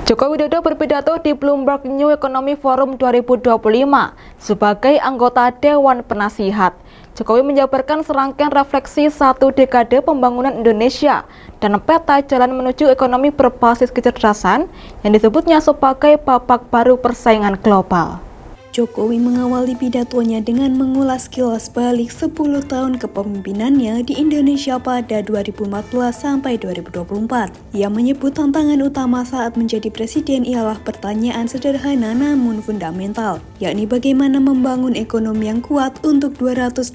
Joko Widodo berpidato di Bloomberg New Economy Forum 2025 sebagai anggota Dewan Penasihat. Jokowi menjabarkan serangkaian refleksi satu dekade pembangunan Indonesia dan peta jalan menuju ekonomi berbasis kecerdasan yang disebutnya sebagai babak baru persaingan global. Jokowi mengawali pidatonya dengan mengulas kilas balik 10 tahun kepemimpinannya di Indonesia pada 2014 sampai 2024. Ia menyebut tantangan utama saat menjadi presiden ialah pertanyaan sederhana namun fundamental, yakni bagaimana membangun ekonomi yang kuat untuk 280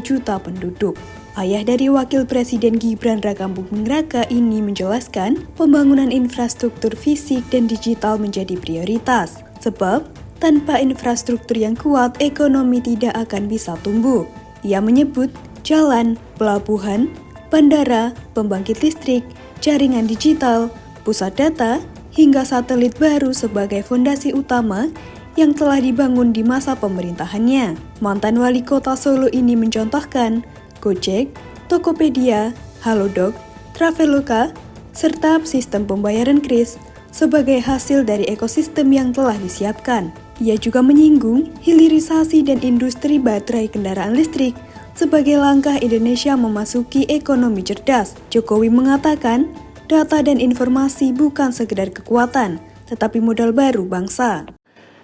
juta penduduk. Ayah dari Wakil Presiden Gibran Raka Buming Raka ini menjelaskan pembangunan infrastruktur fisik dan digital menjadi prioritas, sebab tanpa infrastruktur yang kuat, ekonomi tidak akan bisa tumbuh. Ia menyebut jalan, pelabuhan, bandara, pembangkit listrik, jaringan digital, pusat data, hingga satelit baru sebagai fondasi utama yang telah dibangun di masa pemerintahannya. Mantan wali kota Solo ini mencontohkan Gojek, Tokopedia, Halodoc, Traveloka, serta sistem pembayaran KRIS sebagai hasil dari ekosistem yang telah disiapkan. Ia juga menyinggung hilirisasi dan industri baterai kendaraan listrik sebagai langkah Indonesia memasuki ekonomi cerdas. Jokowi mengatakan, data dan informasi bukan sekedar kekuatan, tetapi modal baru bangsa.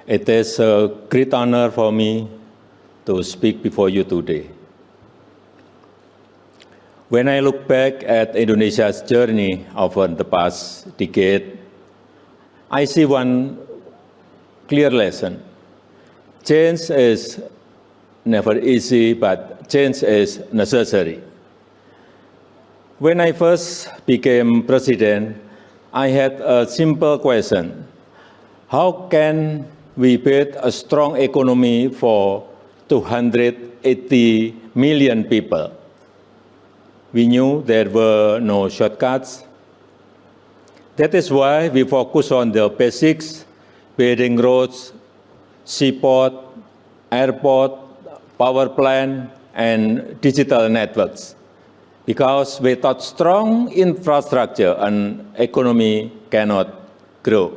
It is a great honor for me to speak before you today. When I look back at Indonesia's journey over the past decade, I see one clear lesson. Change is never easy, but change is necessary. When I first became president, I had a simple question. How can we build a strong economy for 280 million people? We knew there were no shortcuts. That is why we focus on the basics, building roads, seaport, airport, power plant, and digital networks. Because without strong infrastructure, an economy cannot grow.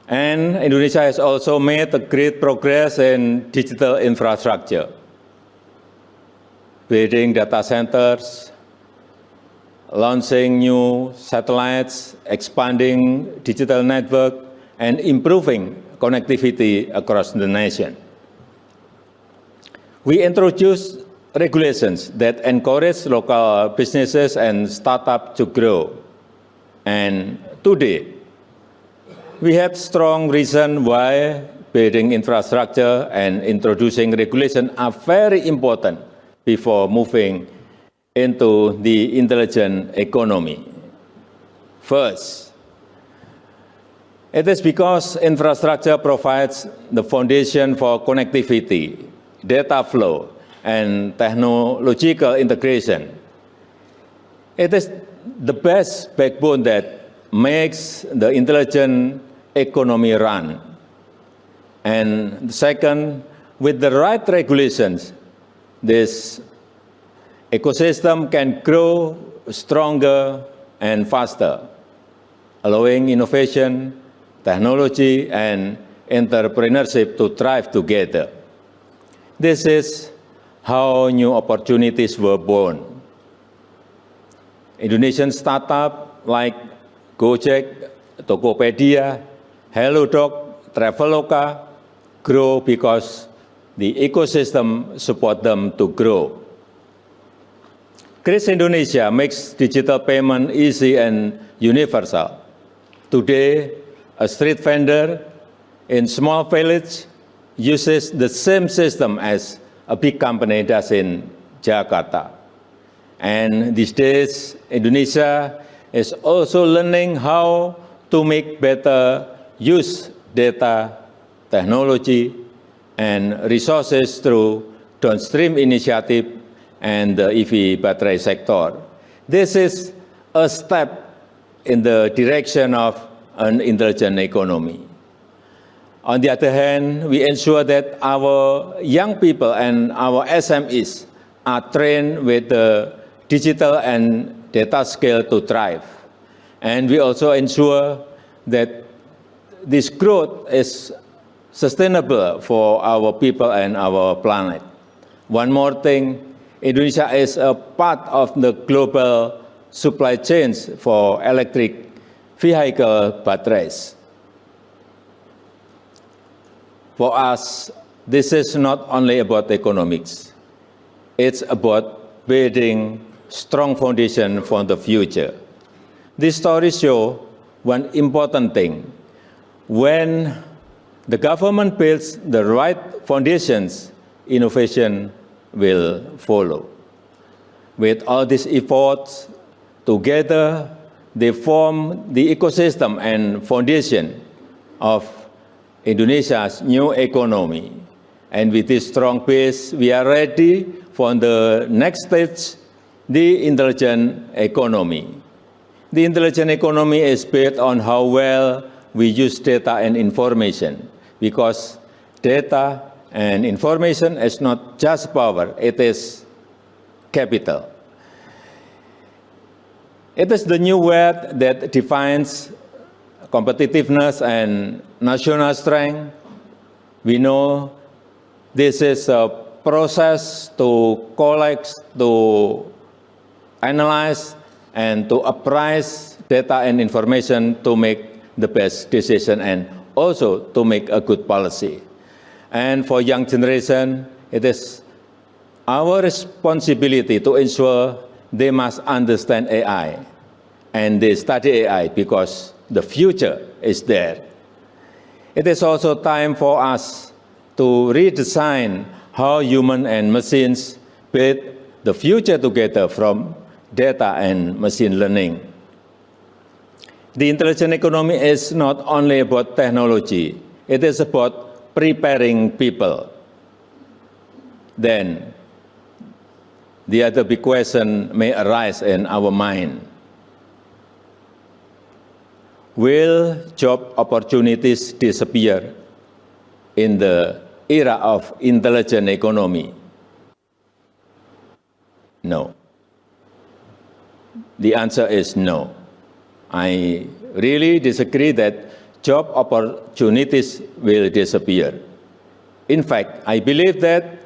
And Indonesia has also made a great progress in digital infrastructure, building data centers, launching new satellites, expanding digital network, and improving connectivity across the nation. We introduced regulations that encourage local businesses and startups to grow. And today, we have strong reason why building infrastructure and introducing regulation are very important before moving into the intelligent economy. First, it is because infrastructure provides the foundation for connectivity, data flow, and technological integration. It is the best backbone that makes the intelligent economy run. And second, with the right regulations, this ecosystem can grow stronger and faster, allowing innovation, technology, and entrepreneurship to thrive together. This is how new opportunities were born. Indonesian startups like Gojek, Tokopedia, Halodoc, Traveloka grow because the ecosystem supports them to grow. KRIS Indonesia makes digital payment easy and universal. Today, a street vendor in small village uses the same system as a big company does in Jakarta. And these days, Indonesia is also learning how to make better use data, technology, and resources through downstream initiative and the EV battery sector. This is a step in the direction of an intelligent economy. On the other hand, we ensure that our young people and our SMEs are trained with the digital and data skill to thrive. And we also ensure that this growth is sustainable for our people and our planet. One more thing, Indonesia is a part of the global supply chains for electric vehicle batteries. For us, this is not only about economics. It's about building strong foundation for the future. This story shows one important thing. When the government builds the right foundations, innovation will follow. With all these efforts, together they form the ecosystem and foundation of Indonesia's new economy. And with this strong base, we are ready for the next stage, the intelligent economy. The intelligent economy is built on how well we use data and information, because data and information is not just power, it is capital. It is the new word that defines competitiveness and national strength. We know this is a process to collect, to analyze, and to appraise data and information to make the best decision and also to make a good policy. And for young generation, it is our responsibility to ensure they must understand AI and they study AI because the future is there. It is also time for us to redesign how human and machines build the future together from data and machine learning. The intelligent economy is not only about technology, it is about preparing people. Then, the other big question may arise in our mind. Will job opportunities disappear in the era of intelligent economy? No. The answer is no. I really disagree that job opportunities will disappear. In fact, I believe that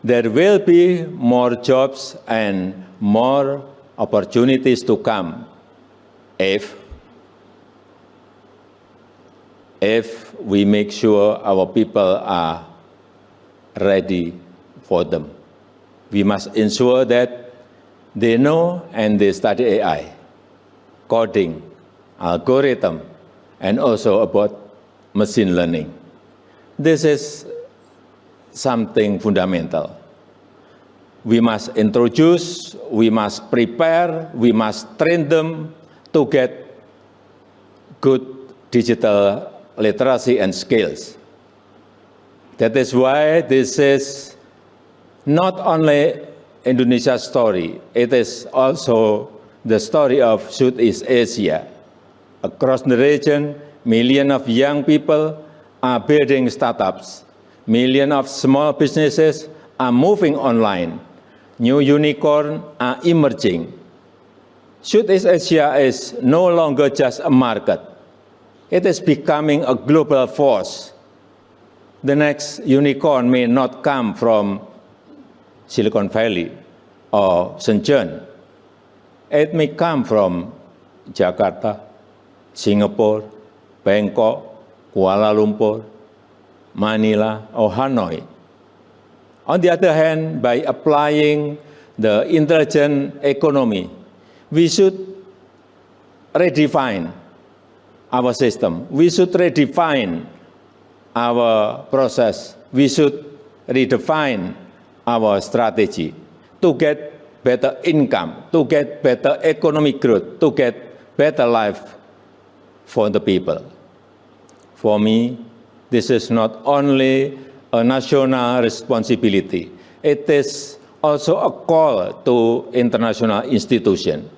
there will be more jobs and more opportunities to come if we make sure our people are ready for them. We must ensure that they know and they study AI, coding, algorithm, and also about machine learning. This is something fundamental. We must introduce, we must prepare, we must train them to get good digital literacy and skills. That is why this is not only Indonesia's story, it is also the story of Southeast Asia. Across the region, millions of young people are building startups. Millions of small businesses are moving online. New unicorns are emerging. Southeast Asia is no longer just a market. It is becoming a global force. The next unicorn may not come from Silicon Valley or Shenzhen. It may come from Jakarta, Singapore, Bangkok, Kuala Lumpur, Manila, or Hanoi. On the other hand, by applying the intelligent economy, we should redefine our system. We should redefine our process. We should redefine our strategy to get better income, to get better economic growth, to get better life for the people. For me, this is not only a national responsibility, it is also a call to international institutions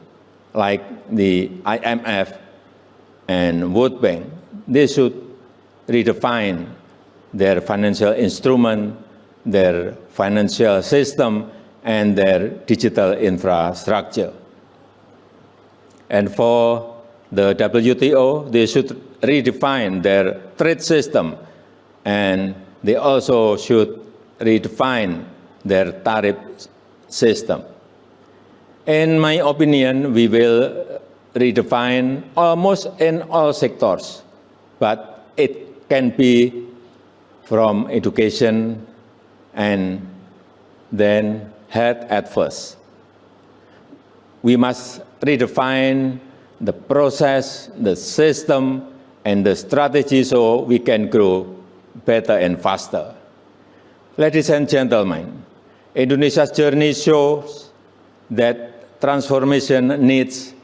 like the IMF and World Bank. They should redefine their financial instrument, their financial system, and their digital infrastructure. And for the WTO, they should redefine their trade system, and they also should redefine their tariff system. In my opinion, we will redefine almost in all sectors, but it can be from education and then health at first. We must redefine the process, the system, and the strategy so we can grow better and faster. Ladies and gentlemen, Indonesia's journey shows that transformation needs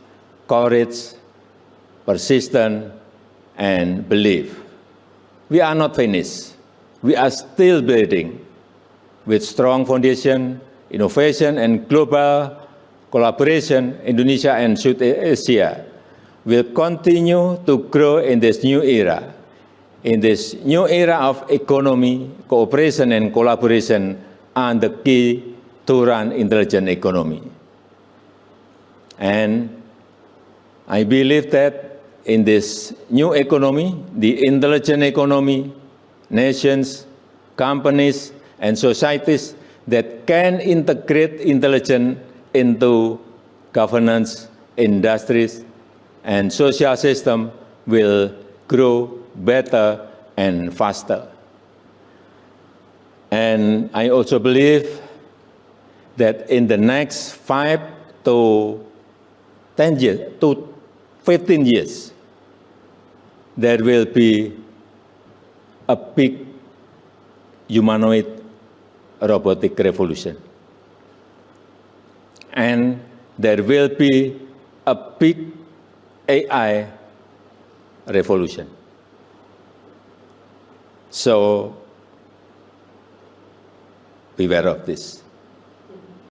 courage, persistence, and belief. We are not finished. We are still building with strong foundation, innovation, and global collaboration. Indonesia and South Asia will continue to grow in this new era. In this new era of economy, cooperation and collaboration are the key to run intelligent economy. And I believe that in this new economy, the intelligent economy, nations, companies, and societies that can integrate intelligence into governance, industries, and social system will grow better and faster. And I also believe that in the next 5 to 10 years, to 15 years, there will be a big humanoid robotic revolution. And there will be a big AI revolution. So beware of this.